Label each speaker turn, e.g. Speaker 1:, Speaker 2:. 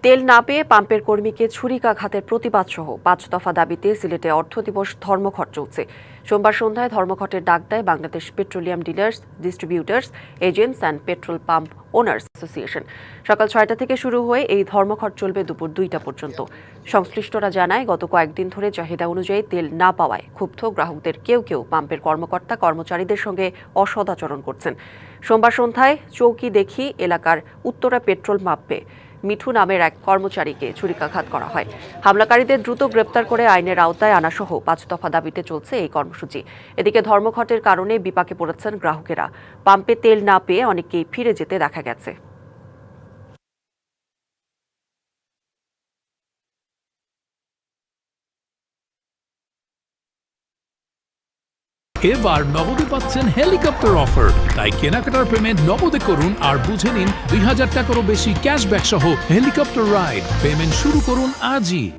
Speaker 1: তেল না পেয়ে পাম্পের কর্মীকে ছুরিকাঘাতের প্রতিবাদ সহ ৫ দফা দাবিতে সিলেটে অর্থ দিবস ধর্মঘট চলছে। সোমবার সন্ধ্যায় ধর্মঘটের ডাক দেয় Bangladesh petroleum dealers, distributors, agents and petrol pump owners association. সকাল ৬টা থেকে শুরু হয়ে এই ধর্মঘট চলবে দুপুর ২টা পর্যন্ত। সংশ্লিষ্টরা জানায়, গত কয়েকদিন ধরে চাহিদা অনুযায়ী তেল না পাওয়ায় ক্ষুব্ধ গ্রাহকদের কেউ কেউ পাম্পের কর্মকর্তা কর্মচারীদের সঙ্গে অসদাচরণ করছেন। সোমবার সন্ধ্যায় চৌকি দেখি এলাকার উত্তরা পেট্রোল পাম্পে মিঠু নামের এক কর্মচারীকে ছুরিকাঘাত করা হয়। হামলাকারীদের দ্রুত গ্রেপ্তার করে আইনের আওতায় আনাসহ ৫ দফা দাবিতে চলছে এই কর্মসূচি। এদিকে ধর্মঘটের কারণে বিপাকে পড়েছেন গ্রাহকেরা। পাম্পে তেল না পেয়ে অনেককেই ফিরে যেতে দেখা গেছে।
Speaker 2: এবার নগদে পাচ্ছেন হেলিকপ্টার অফার, তাই কেনাকাটার পেমেন্ট নগদে করুন আর বুঝে নিন ২০০০ টাকারও বেশি ক্যাশব্যাক সহ হেলিকপ্টার রাইড। পেমেন্ট শুরু করুন আজই।